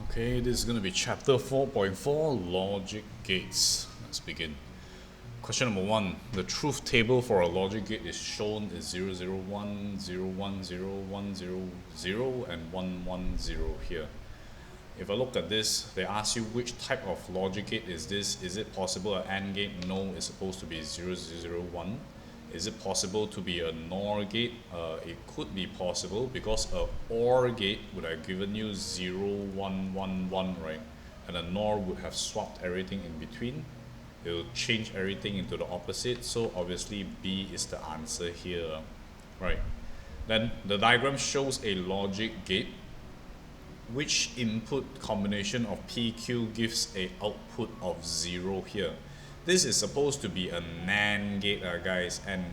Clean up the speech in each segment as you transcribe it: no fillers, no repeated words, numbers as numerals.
Okay, this is going to be chapter 4.4, logic gates. Let's begin. Question number 1. The truth table for a logic gate is shown as 0, 0, 1, 0, 1, 0, 1, 0, 0, and 1, 1, 0 here. If I look at this, they ask you which type of logic gate is this. Is it possible an AND gate? No, it's supposed to be 0, 0, 0, 1. Is it possible to be a NOR gate? It could be possible because a OR gate would have given you 0, 1, 1, 1, right? And a NOR would have swapped everything in between. It will change everything into the opposite. So obviously B is the answer here, right? Then the diagram shows a logic gate. Which input combination of PQ gives a output of 0 here? This is supposed to be a NAND gate, guys, and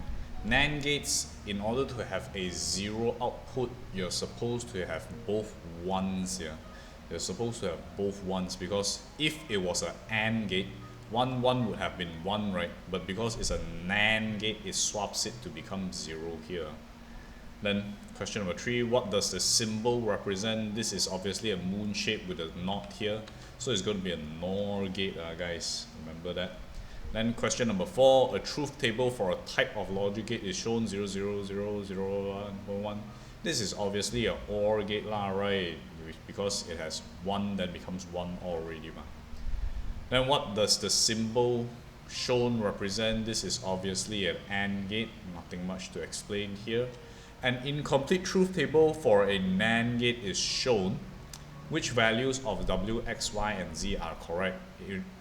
NAND gates, in order to have a 0 output, you're supposed to have both ones here. You're supposed to have both ones, because if it was an AND gate, 1, 1 would have been 1, right? But because it's a NAND gate, it swaps it to become 0 here. Then question number 3, what does the symbol represent? This is obviously a moon shape with a knot here, so it's going to be a NOR gate, guys, remember that. Then question number 4, a truth table for a type of logic gate is shown 0, 0, 0, 0, 1, 1. This is obviously a OR gate, right? Because it has 1, then becomes 1 already. Then what does the symbol shown represent? This is obviously an AND gate, nothing much to explain here. An incomplete truth table for a NAND gate is shown. Which values of W, X, Y, and Z are correct?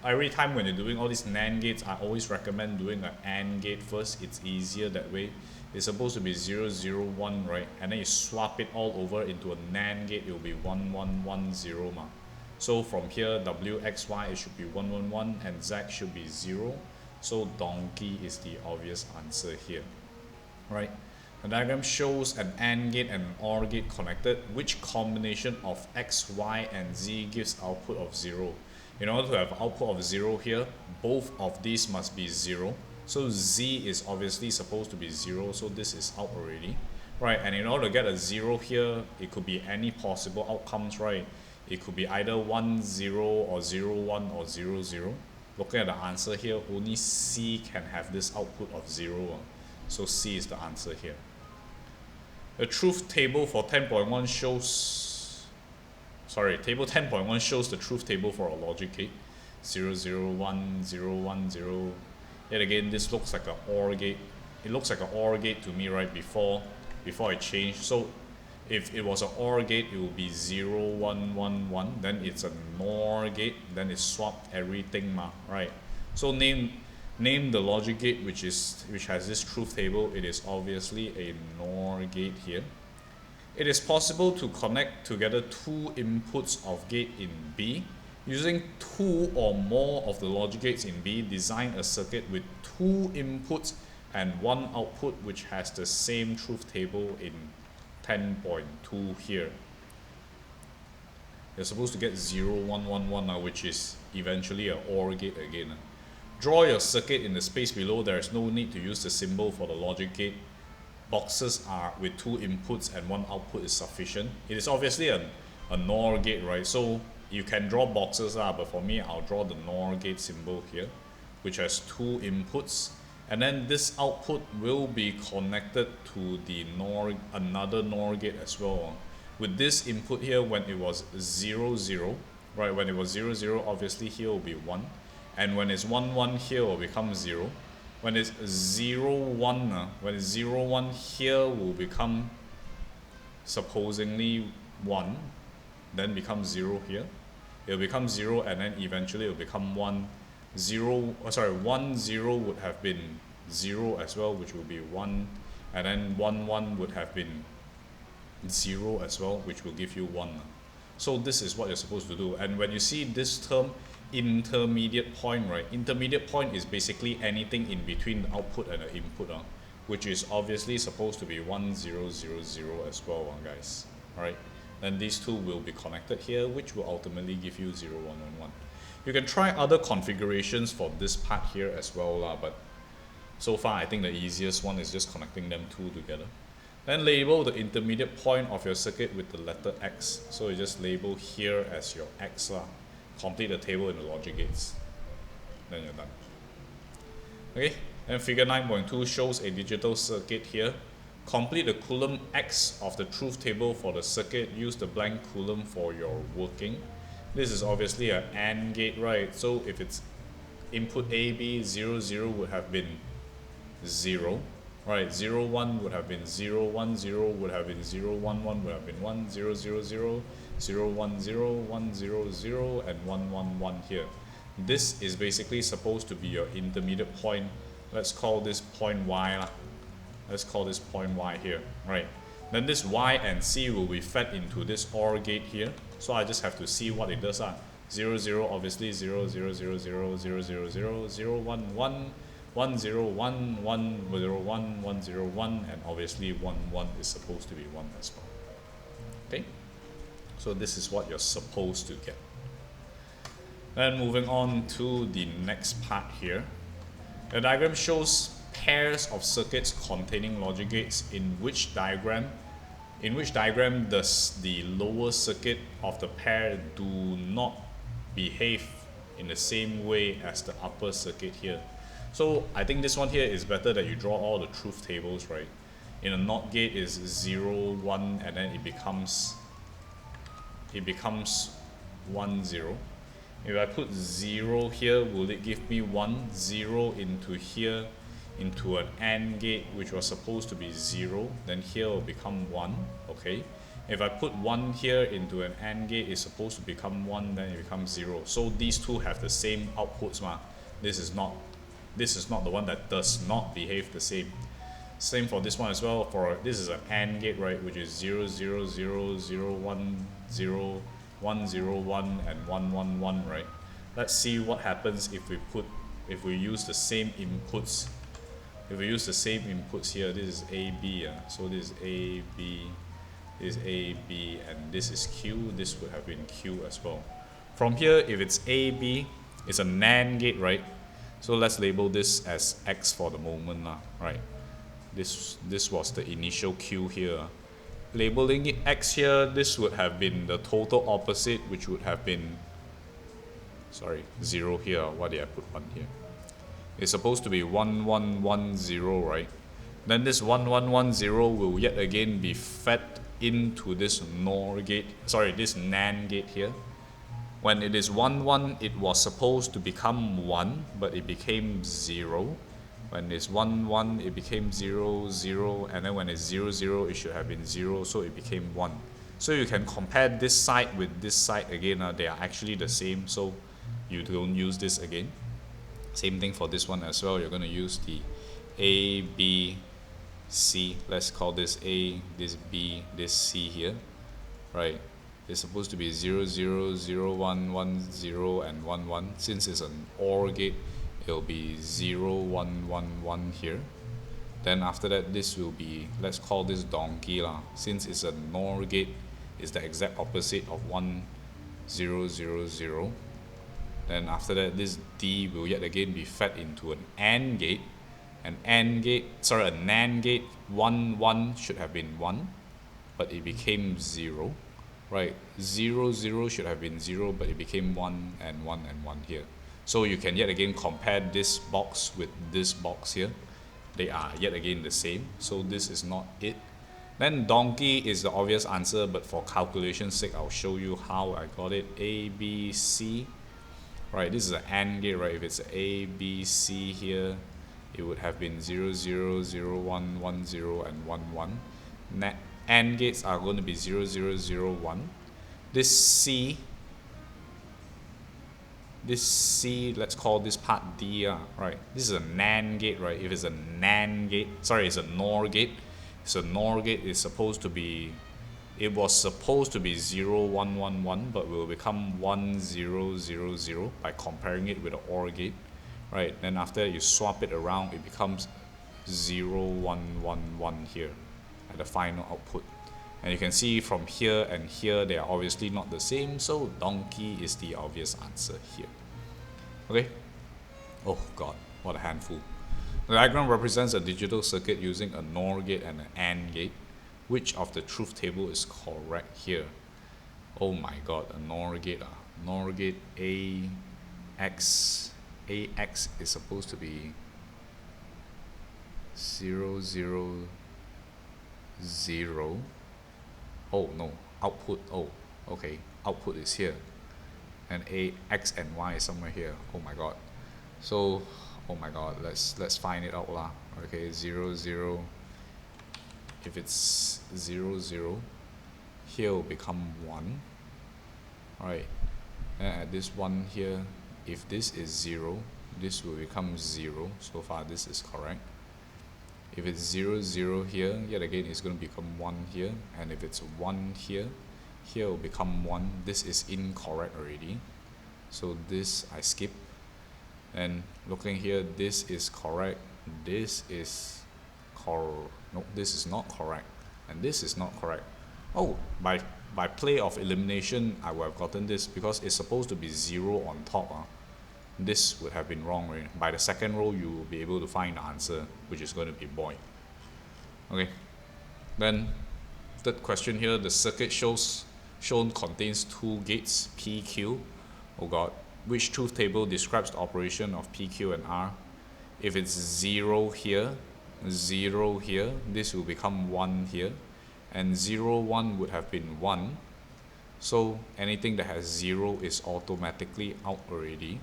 Every time when you're doing all these NAND gates, I always recommend doing an AND gate first. It's easier that way. It's supposed to be 0, 0, 1, right? And then you swap it all over into a NAND gate, it will be 1, 1, 1, 0. So from here, W, X, Y, it should be 1, 1, 1, and Z should be 0. So donkey is the obvious answer here, right? The diagram shows an AND gate and an OR gate connected. Which combination of X, Y, and Z gives output of 0? In order to have output of 0 here, both of these must be 0. So Z is obviously supposed to be 0, so this is out already. Right, and in order to get a 0 here, it could be any possible outcomes, right? It could be either 1, 0, or 0, 1, or 0, 0. Looking at the answer here, only C can have this output of 0. So C is the answer here. The truth table for 10.1 shows, table 10.1 shows the truth table for a logic gate. 0, 0, 1, 0, 1, 0. Yet again, this looks like an OR gate. It looks like an OR gate to me, right, before I changed. So if it was an OR gate, it would be 0, 1, 1, 1. Then it's a NOR gate. Then it swapped everything, right? So name the logic gate which has this truth table. It is obviously a NOR gate here. It is possible to connect together two inputs of gate in B. Using two or more of the logic gates in B, design a circuit with two inputs and one output which has the same truth table in 10.2 here. You're supposed to get 0, 1, 1, 1, which is eventually a OR gate again. Draw your circuit in the space below. There is no need to use the symbol for the logic gate. Boxes are with two inputs and one output is sufficient. It is obviously a NOR gate, right? So you can draw boxes, but for me, I'll draw the NOR gate symbol here, which has two inputs. And then this output will be connected to the another NOR gate as well. With this input here, when it was 0, 0, right? When it was 0, 0, obviously here will be 1. And when it's 1, 1, here will become 0. When it's 0, 1, when it's 0, 1, here will become supposedly 1, then become 0 here. It will become 0, and then eventually it will become 1. 1, 0 would have been 0 as well, which will be 1. And then 1, 1 would have been 0 as well, which will give you 1. So this is what you're supposed to do. And when you see this term, intermediate point, right? Intermediate point is basically anything in between the output and the input, which is obviously supposed to be 1, 0, 0, 0 as well, guys. Alright, then these two will be connected here, which will ultimately give you 0, 1, 1, 1. You can try other configurations for this part here as well, but so far I think the easiest one is just connecting them two together. Then label the intermediate point of your circuit with the letter X. So you just label here as your X lah. Complete the table in the logic gates. Then you're done. Okay, and figure 9.2 shows a digital circuit here. Complete the Coulomb X of the truth table for the circuit. Use the blank Coulomb for your working. This is obviously an AND gate, right? So if it's input A, B, 0, 0 would have been 0. Right, 0, 1 would have been 0, 1, 0 would have been 0, 1, 1 would have been 1, 0, 0, 0, 0, 1, 0, 1, 0, 0, and 1, 1, 1 here. This is basically supposed to be your intermediate point. Let's call this point Y lah. Let's call this point Y here, right? Then this Y and C will be fed into this OR gate here. So I just have to see what it does. 0, 0, obviously 0, 0, 0, 0, 0, 0, 0, 0, 1, 1, 1, 0, 1, 1, 0, 1, 1, 0, 1, and obviously 1, 1 is supposed to be 1 as well. Okay? So this is what you're supposed to get. Then moving on to the next part here. The diagram shows pairs of circuits containing logic gates in which diagram does the lower circuit of the pair do not behave in the same way as the upper circuit here. So I think this one here is better that you draw all the truth tables, right? In a NOT gate is 0, 1, and then it becomes 1, 0. If I put 0 here, will it give me 1, 0 into here, into an AND gate which was supposed to be 0, then here will become 1, okay? If I put 1 here into an AND gate, it's supposed to become 1, then it becomes 0. So these two have the same outputs. This is not the one that does not behave the same. Same for this one as well. This is an AND gate, right, which is 0, 0, 0, 0, 1, 0, 1, 0, 1, and 1, 1, 1, right? Let's see what happens if we use the same inputs. If we use the same inputs here, this is A, B, so this is A, B, this is A, B, and this is Q. This would have been Q as well. From here, if it's A, B, it's a NAND gate, right? So let's label this as X for the moment, right? This was the initial Q here. Labeling it X here, this would have been the total opposite, which would have been, 0 here. Why did I put 1 here? It's supposed to be 1, 1, 1, 0, right? Then this 1, 1, 1, 0 will yet again be fed into this NOR gate, this NAND gate here. When it is 1, 1, it was supposed to become 1, but it became 0. When it's 1, 1, it became 0, 0, and then when it's 0, 0, it should have been 0, so it became 1. So you can compare this side with this side again. They are actually the same, so you don't use this again. Same thing for this one as well. You're going to use the A, B, C. Let's call this A, this B, this C here, right? It's supposed to be 0, 0, 0, 1, 1, 0, and 1, 1. Since it's an OR gate, it'll be 0, 1, 1, 1 here. Then after that, this will be, let's call this donkey lah. Since it's a NOR gate, it's the exact opposite of 1, 0, 0, 0. Then after that, this D will yet again be fed into an AND gate. A NAND gate, 1, 1 should have been 1, but it became 0. Right, 0, 0 should have been 0, but it became 1 and 1 and 1 here. So you can yet again compare this box with this box here. They are yet again the same, so this is not it. Then donkey is the obvious answer, but for calculation's sake, I'll show you how I got it. A, B, C. Right, this is an AND gate, right? If it's A, B, C here, it would have been 0, 0, 0, 1, 1, 0, and 1, 1. AND gates are going to be 0, 0, 0, 1. This C, let's call this part D, right? This is a NAND gate, right? If it's a NAND gate, it's a NOR gate. So NOR gate is supposed to be, it was supposed to be 0, 1, 1, 1, but will become 1, 0, 0, 0 by comparing it with the OR gate, right? Then after you swap it around, it becomes 0, 1, 1, 1 here at the final output. And you can see from here and here, they are obviously not the same, so donkey is the obvious answer here. Okay? Oh god, what a handful. The diagram represents a digital circuit using a NOR gate and an AND gate. Which of the truth table is correct here? Oh my god, a NOR gate. NOR gate AX. AX is supposed to be 0, 0, 0. Oh no, output. Oh, okay. Output is here. And A, X and Y is somewhere here. Oh my god. So, oh my god, let's find it out lah. Okay, 0, 0. If it's 0, 0, here will become 1. Alright. And at this 1 here, if this is 0, this will become 0. So far this is correct. If it's 0, 0 here, yet again it's going to become 1 here. And if it's 1 here, here will become 1. This is incorrect already. So this I skip. And looking here, this is correct. This is no, this is not correct. And this is not correct. Oh, by play of elimination, I would have gotten this because it's supposed to be 0 on top. This would have been wrong, right? By the second row, you will be able to find the answer, which is going to be boy. Okay. Then, third question here, the circuit shown contains 2 gates, PQ. Oh god. Which truth table describes the operation of PQ and R? If it's 0 here, 0 here, this will become 1 here. And 0, 1 would have been 1. So anything that has 0 is automatically out already.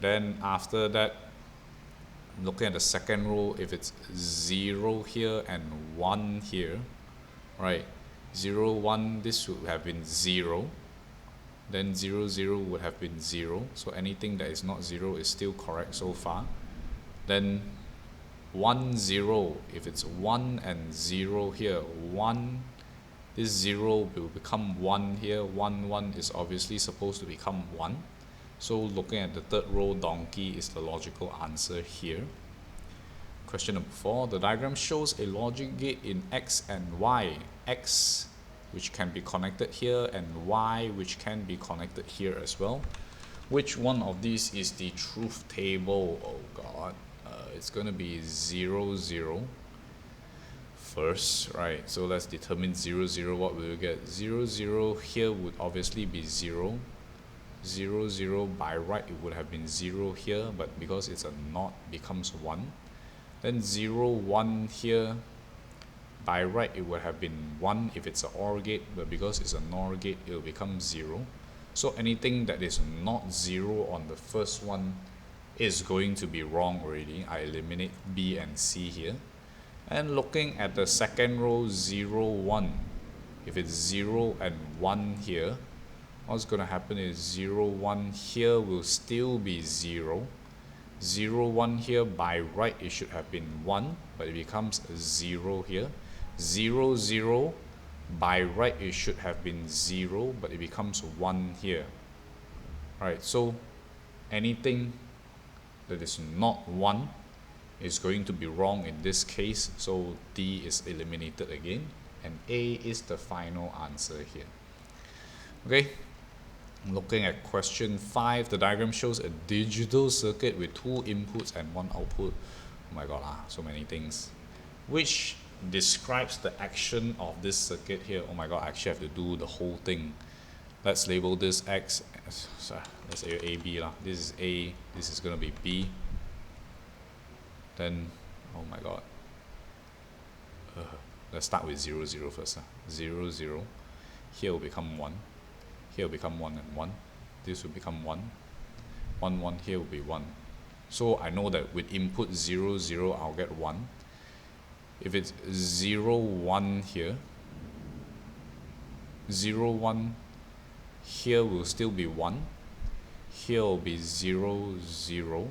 Then after that, looking at the second row, if it's 0 here and 1 here, right, 0, 1, this would have been 0. Then 0, 0 would have been 0. So anything that is not 0 is still correct so far. Then 1, 0, if it's 1 and 0 here, 1, this 0 will become 1 here. 1, 1 is obviously supposed to become 1. So looking at the third row, donkey is the logical answer here. Question number 4. The diagram shows a logic gate in X and Y. X, which can be connected here, and Y, which can be connected here as well. Which one of these is the truth table? Oh god. It's going to be 0, 0 first, right? So let's determine 0, 0. What will we get? 0, 0 here would obviously be 0. 0, 0 by right it would have been 0 here, but because it's a NOT becomes 1. Then 0, 1 here, by right it would have been 1 if it's an OR gate, but because it's a NOR gate it will become 0. So anything that is not 0 on the first one is going to be wrong already. I eliminate B and C here. And looking at the second row, 0, 1. If it's 0 and 1 here, what's going to happen is 0, 1 here will still be 0. 0, 1 here, by right it should have been 1, but it becomes 0 here. 0, 0, by right it should have been 0, but it becomes 1 here. Alright, so anything that is not 1 is going to be wrong in this case, so D is eliminated again, and A is the final answer here. Okay, looking at question 5, the diagram shows a digital circuit with 2 inputs and 1 output. Oh my god, so many things. Which describes the action of this circuit here? Oh my god, I actually have to do the whole thing. Let's label this X. Sorry, let's say A, B lah. This is A, this is gonna be B. Then, oh my god. Let's start with 0, 0 first. 0, 0. Here will become 1. Here will become 1 and 1. This will become 1. 1, 1. Here will be 1. So I know that with input 0, 0, I'll get 1. If it's 0, 1 here, 0, 1, here will still be 1. Here will be 0, 0.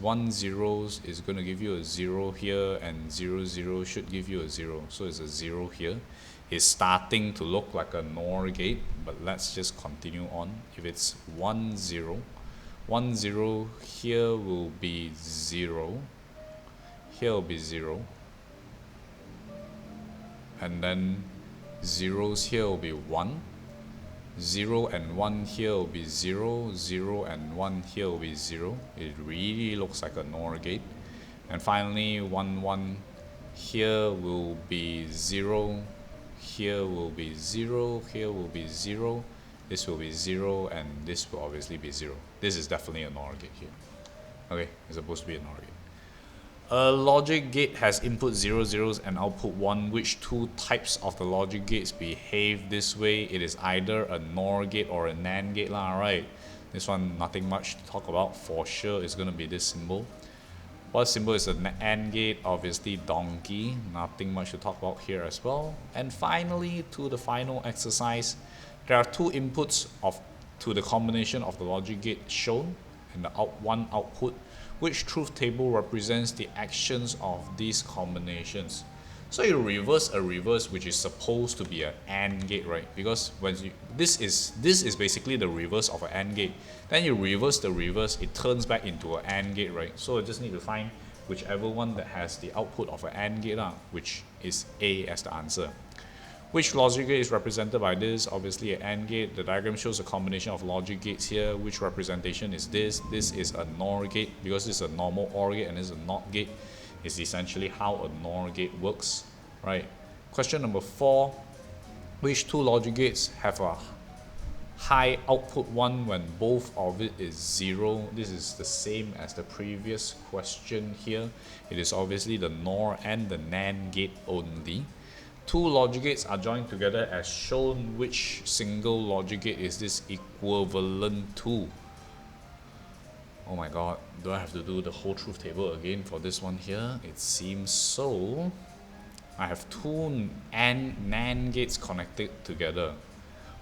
1 0 is going to give you a 0 here, and 0 0 should give you a 0. So it's a 0 here. It's starting to look like a NOR gate, but let's just continue on. If it's 1 0, 1 0 here will be 0. Here will be 0. And then zeros here will be 1. 0 and 1 here will be 0. 0 and 1 here will be 0. It really looks like a NOR gate. And finally 1 1 Here will be 0, here will be 0, here will be 0, this will be 0, and this will obviously be 0. This is definitely a NOR gate here. Okay, it's supposed to be a NOR gate. A logic gate has input 0, 0s and output 1. Which two types of the logic gates behave this way? It is either a NOR gate or a NAND gate lah, right? This one, nothing much to talk about. For sure, it's going to be this symbol. What symbol is an AND gate? Obviously donkey. Nothing much to talk about here as well. And finally, to the final exercise, there are two inputs to the combination of the logic gate shown and the one output. Which truth table represents the actions of these combinations? So you reverse a reverse, which is supposed to be an AND gate, right? Because when this is basically the reverse of an AND gate. Then you reverse the reverse, it turns back into an AND gate, right? So you just need to find whichever one that has the output of an AND gate, which is A as the answer. Which logic gate is represented by this? Obviously an AND gate. The diagram shows a combination of logic gates here. Which representation is this? This is a NOR gate, because this is a normal OR gate and this is a NOT gate. It's essentially how a NOR gate works, right? Question number 4. Which two logic gates have a high output 1 when both of it is 0? This is the same as the previous question here. It is obviously the NOR and the NAND gate only. Two logic gates are joined together as shown. Which single logic gate is this equivalent to? Oh my god, do I have to do the whole truth table again for this one here? It seems so. I have two NAND gates connected together.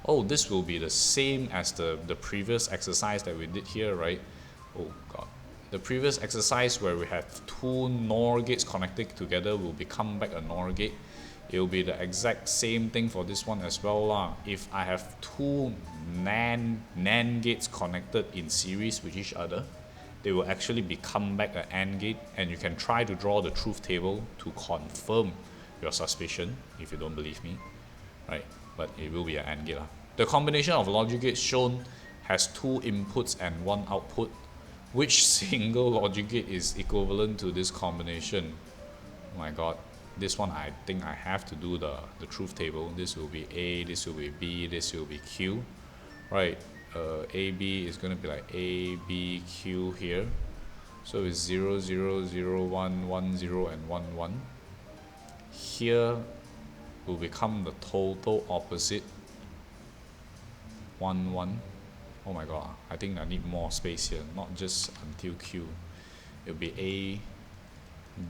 Oh, this will be the same as the previous exercise that we did here, right? Oh god. The previous exercise where we have two NOR gates connected together will become back a NOR gate. It will be the exact same thing for this one as well lah. If I have two NAND gates connected in series with each other, they will actually become back an AND gate, and you can try to draw the truth table to confirm your suspicion if you don't believe me, right? But it will be an AND gate lah. The combination of logic gates shown has two inputs and one output. Which single logic gate is equivalent to this combination? Oh my god. This one, I think I have to do the truth table. This will be A, this will be B, this will be Q, right? AB is going to be like A, B, Q here. So it's 0, 0, 0, 1, 1, 0, and 1, 1. Here will become the total opposite. 1, 1. Oh my god, I think I need more space here, not just until Q. It will be A,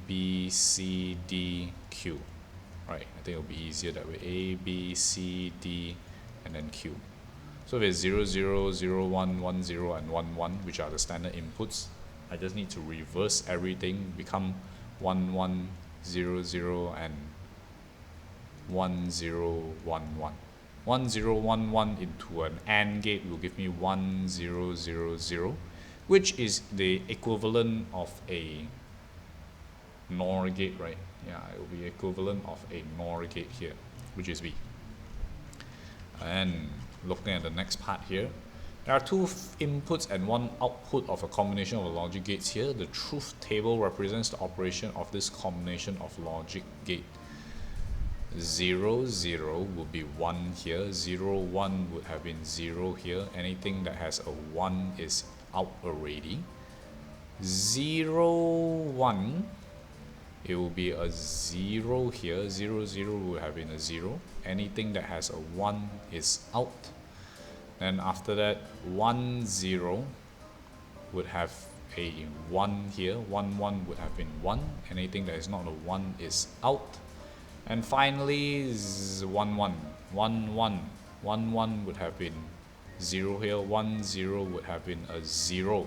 B, C, D, Q. Right, I think it'll be easier that way. A, B, C, D, and then Q. So if it's 0, 0, 0, 1, 1, 0, and 1, 1, which are the standard inputs, I just need to reverse everything, become 1, 1, 0, 0, and 1, 0, 1, 1. 1, 0, 1, 1 into an AND gate will give me 1, 0, 0, 0, which is the equivalent of a NOR gate, right? Yeah, it will be equivalent of a NOR gate here, which is B. And looking at the next part here, there are two inputs and one output of a combination of logic gates here. The truth table represents the operation of this combination of logic gate. 0, 0 would be 1 here, 0, 1 would have been 0 here. Anything that has a 1 is out already. 0, 1, it will be a 0 here, 0, 0 would have been a 0. Anything that has a 1 is out. Then after that, 1, 0 would have a 1 here, 1, 1 would have been 1. Anything that is not a 1 is out. And finally, 1, 1, 1, 1, 1, 1 would have been 0 here, 1, 0 would have been a 0.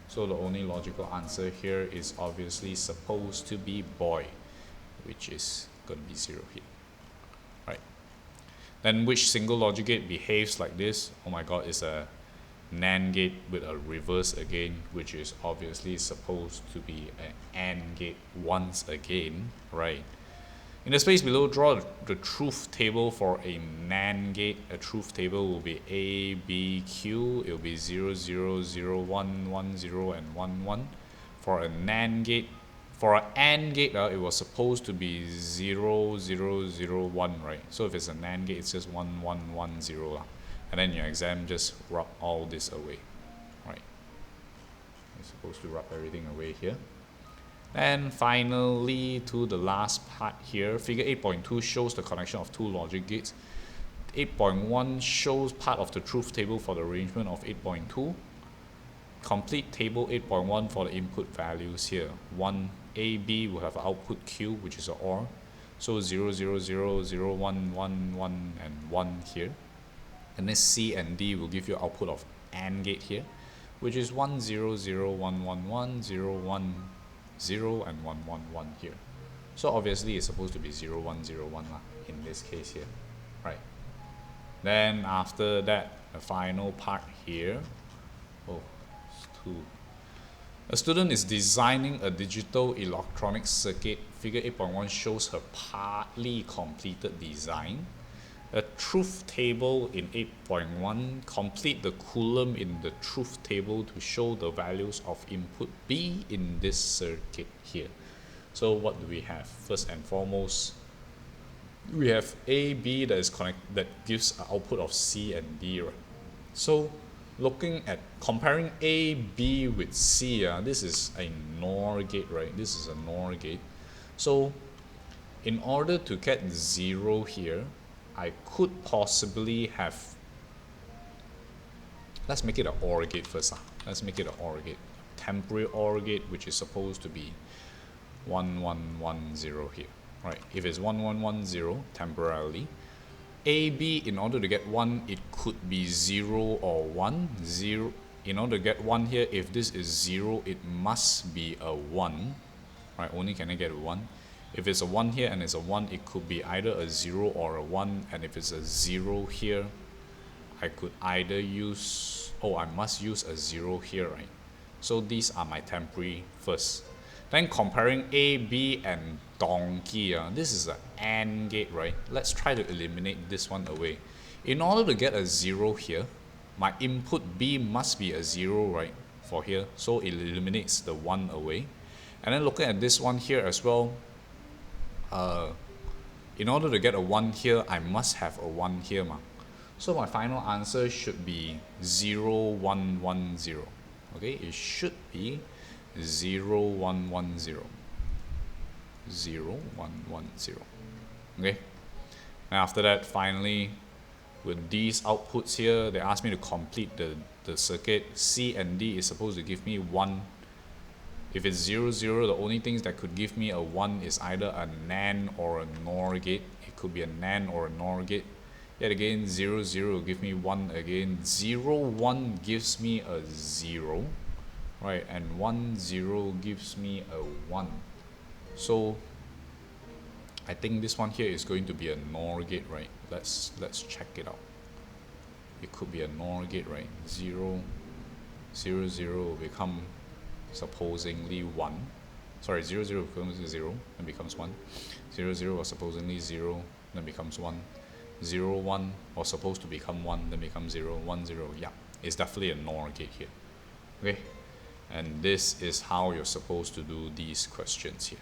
So the only logical answer here is obviously supposed to be boy, which is going to be 0 here. Right. Then which single logic gate behaves like this? Oh my god, it's a NAND gate with a reverse again, which is obviously supposed to be an AND gate once again, right? In the space below, draw the truth table for a NAND gate. A truth table will be A, B, Q. It will be 0, 0, 0, 1, 1, 0, and 1, 1. For a NAND gate, For an AND gate, it was supposed to be 0, 0, 0, 1, right? So if it's a NAND gate, it's just 1, 1, 1, 0. And then your exam just rub all this away, right? You're supposed to rub everything away here. And finally, to the last part here, figure 8.2 shows the connection of two logic gates. 8.1 shows part of the truth table for the arrangement of 8.2. Complete table 8.1 for the input values here. 1 A, B will have output Q, which is an OR. So 0, 0, 0, 0, 1, 1, 1, and 1 here. And then C and D will give you output of AND gate here, which is 1, 0, 0, 1, 1, 1, 0, 1, 0, and 1, 1, 1 here. So obviously it's supposed to be 0, 1, 0, 1 in this case here, right? Then after that, the final part here. Oh, it's two. A student is designing a digital electronic circuit. Figure 8.1 shows her partly completed design. A truth table in 8.1, complete the Coulomb in the truth table to show the values of input B in this circuit here. So what do we have? First and foremost, we have A, B that is that gives an output of C and D, right? So looking at comparing A, B with C, this is a NOR gate, right? This is a NOR gate. So in order to get 0 here, I could possibly have, let's make it an OR gate first. Let's make it an OR gate. Temporary OR gate, which is supposed to be 1, 1, 1, 0 here. Right? If it's 1, 1, 1, 0 temporarily, AB, in order to get 1, it could be 0 or 1. 0. In order to get 1 here, if this is 0, it must be a 1. Right? Only can I get a 1. If it's a 1 here and it's a 1, it could be either a 0 or a 1. And if it's a 0 here, I could either use, I must use a 0 here, right? So these are my temporary first. Then comparing A, B, and donkey, this is an AND gate, right? Let's try to eliminate this one away. In order to get a 0 here, my input B must be a 0, right? For here, so it eliminates the 1 away. And then looking at this one here as well, in order to get a 1 here, I must have a 1 here. So my final answer should be 0, 1, 1, 0. Okay, it should be 0, 1, 1, 0. 0, 1, 1, 0. Okay, and after that, finally, with these outputs here, they ask me to complete the circuit. C and D is supposed to give me 1. If it's 0, 0, the only things that could give me a 1 is either a NAND or a NOR gate. It could be a NAND or a NOR gate. Yet again, 0, 0 will give me 1 again. 0, 1 gives me a 0. Right, and 1, 0 gives me a 1. So I think this one here is going to be a NOR gate, right? Let's check it out. It could be a NOR gate, right? 0, 0, 0 will become supposedly 1. Sorry, 0, 0 becomes 0 and becomes 1. 0, 0 was supposedly 0, then becomes 1. 0, 1 was supposed to become 1, then becomes 0, 1, 0. Yeah, it's definitely a NOR gate here. Okay, and this is how you're supposed to do these questions here.